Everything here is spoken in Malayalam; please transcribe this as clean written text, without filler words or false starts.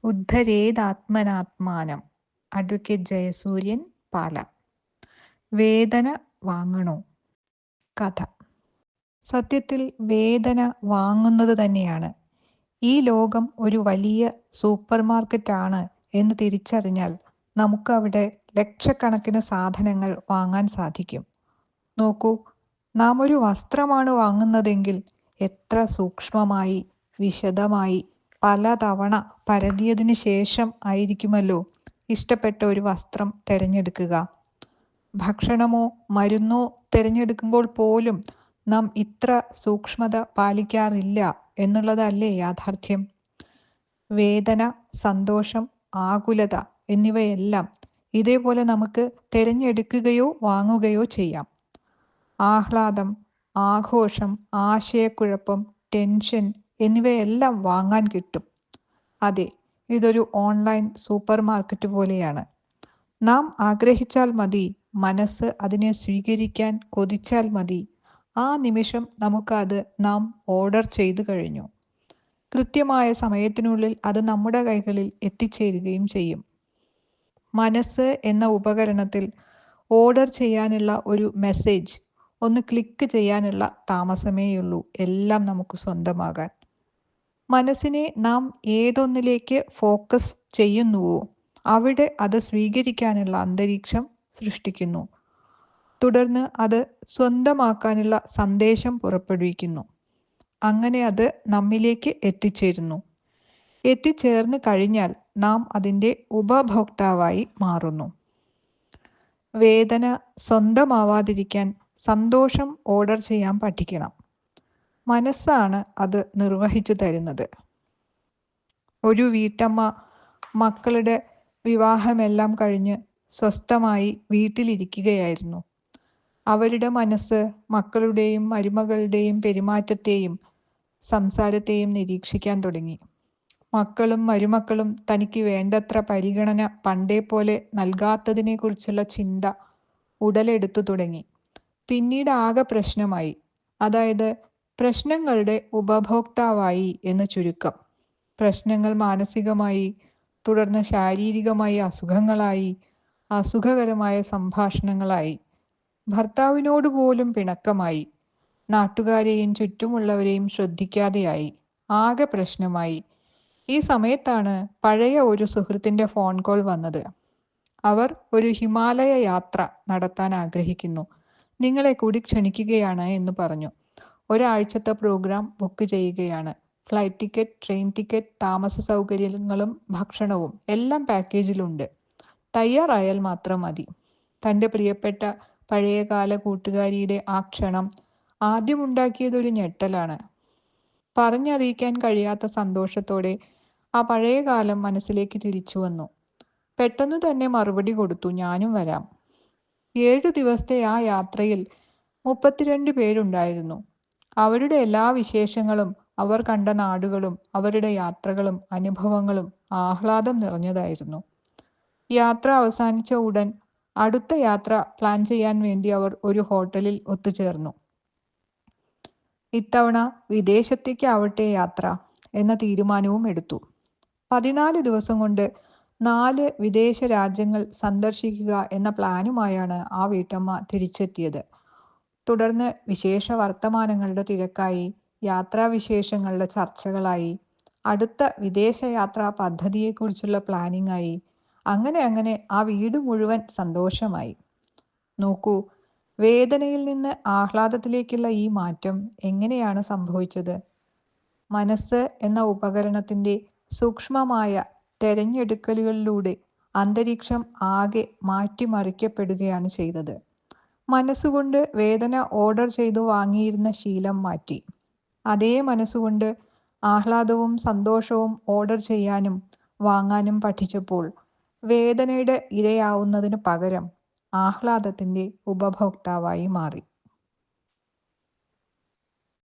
ഉദ്ധരേതാത്മനാത്മാനം. അഡ്വക്കേറ്റ് ജയസൂര്യൻ, പാല. വേദന വാങ്ങണോ? കഥ. സത്യത്തിൽ വേദന വാങ്ങുന്നത് തന്നെയാണ്. ഈ ലോകം ഒരു വലിയ സൂപ്പർ മാർക്കറ്റാണ് എന്ന് തിരിച്ചറിഞ്ഞാൽ നമുക്കവിടെ ലക്ഷക്കണക്കിന് സാധനങ്ങൾ വാങ്ങാൻ സാധിക്കും. നോക്കൂ, നാം ഒരു വസ്ത്രമാണ് വാങ്ങുന്നതെങ്കിൽ എത്ര സൂക്ഷ്മമായി, വിശദമായി, പലതവണ പരതിയതിനു ശേഷം ആയിരിക്കുമല്ലോ ഇഷ്ടപ്പെട്ട ഒരു വസ്ത്രം തിരഞ്ഞെടുക്കുക. ഭക്ഷണമോ മരുന്നോ തിരഞ്ഞെടുക്കുമ്പോൾ പോലും നാം ഇത്ര സൂക്ഷ്മത പാലിക്കാറില്ല എന്നുള്ളതല്ലേ യാഥാർത്ഥ്യം? വേദന, സന്തോഷം, ആകുലത എന്നിവയെല്ലാം ഇതേപോലെ നമുക്ക് തിരഞ്ഞെടുക്കുകയോ വാങ്ങുകയോ ചെയ്യാം. ആഹ്ലാദം, ആഘോഷം, ആശയക്കുഴപ്പം, ടെൻഷൻ എന്നിവയെല്ലാം വാങ്ങാൻ കിട്ടും. അതെ, ഇതൊരു ഓൺലൈൻ സൂപ്പർ മാർക്കറ്റ് പോലെയാണ്. നാം ആഗ്രഹിച്ചാൽ മതി, മനസ്സ് അതിനെ സ്വീകരിക്കാൻ കൊതിച്ചാൽ മതി, ആ നിമിഷം നമുക്കത് നാം ഓർഡർ ചെയ്തു കഴിഞ്ഞു. കൃത്യമായ സമയത്തിനുള്ളിൽ അത് നമ്മുടെ കൈകളിൽ എത്തിച്ചേരുകയും ചെയ്യും. മനസ്സ് എന്ന ഉപകരണത്തിൽ ഓർഡർ ചെയ്യാനുള്ള ഒരു മെസ്സേജ് ഒന്ന് ക്ലിക്ക് ചെയ്യാനുള്ള താമസമേയുള്ളൂ എല്ലാം നമുക്ക് സ്വന്തമാകാൻ. മനസ്സിനെ നാം ഏതൊന്നിലേക്ക് ഫോക്കസ് ചെയ്യുന്നുവോ അവിടെ അത് സ്വീകരിക്കാനുള്ള അന്തരീക്ഷം സൃഷ്ടിക്കുന്നു. തുടർന്ന് അത് സ്വന്തമാക്കാനുള്ള സന്ദേശം പുറപ്പെടുവിക്കുന്നു. അങ്ങനെ അത് നമ്മിലേക്ക് എത്തിച്ചേരുന്നു. എത്തിച്ചേർന്ന് കഴിഞ്ഞാൽ നാം അതിൻ്റെ ഉപഭോക്താവായി മാറുന്നു. വേദന സ്വന്തമാവാതിരിക്കാൻ സന്തോഷം ഓർഡർ ചെയ്യാൻ പഠിക്കണം. മനസ്സാണ് അത് നിർവഹിച്ചു തരുന്നത്. ഒരു വീട്ടമ്മ മക്കളുടെ വിവാഹമെല്ലാം കഴിഞ്ഞ് സ്വസ്ഥമായി വീട്ടിലിരിക്കുകയായിരുന്നു. അവരുടെ മനസ്സ് മക്കളുടെയും മരുമകളുടെയും പെരുമാറ്റത്തെയും സംസാരത്തെയും നിരീക്ഷിക്കാൻ തുടങ്ങി. മക്കളും മരുമക്കളും തനിക്ക് വേണ്ടത്ര പരിഗണന പണ്ടേ പോലെ നൽകാത്തതിനെക്കുറിച്ചുള്ള ചിന്ത ഉടലെടുത്തു തുടങ്ങി. പിന്നീട് ആകെ പ്രശ്നമായി. അതായത് പ്രശ്നങ്ങളുടെ ഉപഭോക്താവായി എന്ന് ചുരുക്കം. പ്രശ്നങ്ങൾ മാനസികമായി, തുടർന്ന് ശാരീരികമായി അസുഖങ്ങളായി, അസുഖകരമായ സംഭാഷണങ്ങളായി, ഭർത്താവിനോട് പോലും പിണക്കമായി, നാട്ടുകാരെയും ചുറ്റുമുള്ളവരെയും ശ്രദ്ധിക്കാതെയായി, ആകെ പ്രശ്നമായി. ഈ സമയത്താണ് പഴയ ഒരു സുഹൃത്തിൻ്റെ ഫോൺ കോൾ വന്നത്. അവർ ഒരു ഹിമാലയ യാത്ര നടത്താൻ ആഗ്രഹിക്കുന്നു, നിങ്ങളെ കൂടി ക്ഷണിക്കുകയാണ് എന്ന് പറഞ്ഞു. ഒരാഴ്ചത്തെ പ്രോഗ്രാം ബുക്ക് ചെയ്യുകയാണ്. ഫ്ലൈറ്റ് ടിക്കറ്റ്, ട്രെയിൻ ടിക്കറ്റ്, താമസ സൗകര്യങ്ങളും ഭക്ഷണവും എല്ലാം പാക്കേജിലുണ്ട്. തയ്യാറായാൽ മാത്രം മതി. തൻ്റെ പ്രിയപ്പെട്ട പഴയകാല കൂട്ടുകാരിയുടെ ആ ക്ഷണം ആദ്യമുണ്ടാക്കിയതൊരു ഞെട്ടലാണ്. പറഞ്ഞറിയിക്കാൻ കഴിയാത്ത സന്തോഷത്തോടെ ആ പഴയ കാലം മനസ്സിലേക്ക് തിരിച്ചു വന്നു. പെട്ടെന്ന് തന്നെ മറുപടി കൊടുത്തു, ഞാനും വരാം. 7 ദിവസത്തെ ആ യാത്രയിൽ 32 പേരുണ്ടായിരുന്നു. അവരുടെ എല്ലാ വിശേഷങ്ങളും, അവർ കണ്ട നാടുകളും അവരുടെ യാത്രകളും അനുഭവങ്ങളും ആഹ്ലാദം നിറഞ്ഞതായിരുന്നു. യാത്ര അവസാനിച്ച ഉടൻ അടുത്ത യാത്ര പ്ലാൻ ചെയ്യാൻ വേണ്ടി അവർ ഒരു ഹോട്ടലിൽ ഒത്തുചേർന്നു. ഇത്തവണ വിദേശത്തേക്കാവട്ടെ യാത്ര എന്ന തീരുമാനവും എടുത്തു. 14 ദിവസം കൊണ്ട് 4 വിദേശ രാജ്യങ്ങൾ സന്ദർശിക്കുക എന്ന പ്ലാനുമായാണ് ആ വീട്ടമ്മ തിരിച്ചെത്തിയത്. തുടർന്ന് വിശേഷ വർത്തമാനങ്ങളുടെ തിരക്കായി, യാത്രാവിശേഷങ്ങളുടെ ചർച്ചകളായി, അടുത്ത വിദേശയാത്രാ പദ്ധതിയെക്കുറിച്ചുള്ള പ്ലാനിങ്ങായി, അങ്ങനെ ആ വീട് മുഴുവൻ സന്തോഷമായി. നോക്കൂ, വേദനയിൽ നിന്ന് ആഹ്ലാദത്തിലേക്കുള്ള ഈ മാറ്റം എങ്ങനെയാണ് സംഭവിച്ചത്? മനസ്സ് എന്ന ഉപകരണത്തിൻ്റെ സൂക്ഷ്മമായ തെരഞ്ഞെടുക്കലുകളിലൂടെ അന്തരീക്ഷം ആകെ മാറ്റിമറിക്കപ്പെടുകയാണ് ചെയ്തത്. മനസ്സുകൊണ്ട് വേദന ഓർഡർ ചെയ്തു വാങ്ങിയിരുന്ന ശീലം മാറ്റി. അതേ മനസ്സുകൊണ്ട് ആഹ്ലാദവും സന്തോഷവും ഓർഡർ ചെയ്യാനും വാങ്ങാനും പഠിച്ചപ്പോൾ വേദനയുടെ ഇരയാവുന്നതിന് പകരം ആഹ്ലാദത്തിൻ്റെ ഉപഭോക്താവായി മാറി.